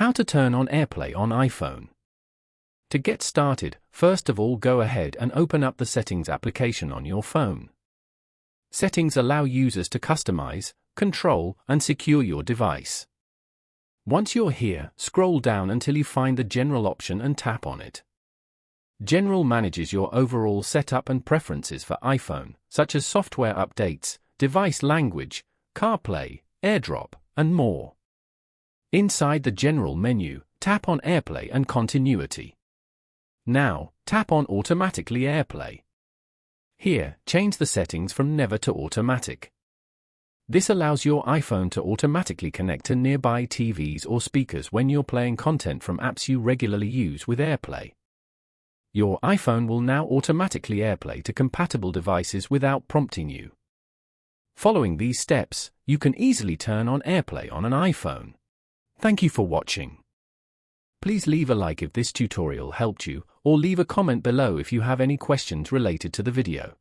How to turn on AirPlay on iPhone. To get started, first of all go ahead and open up the Settings application on your phone. Settings allow users to customize, control, and secure your device. Once you're here, scroll down until you find the General option and tap on it. General manages your overall setup and preferences for iPhone, such as software updates, device language, CarPlay, AirDrop, and more. Inside the General menu, tap on AirPlay and Continuity. Now, tap on Automatically AirPlay. Here, change the settings from Never to Automatic. This allows your iPhone to automatically connect to nearby TVs or speakers when you're playing content from apps you regularly use with AirPlay. Your iPhone will now automatically AirPlay to compatible devices without prompting you. Following these steps, you can easily turn on AirPlay on an iPhone. Thank you for watching. Please leave a like if this tutorial helped you, or leave a comment below if you have any questions related to the video.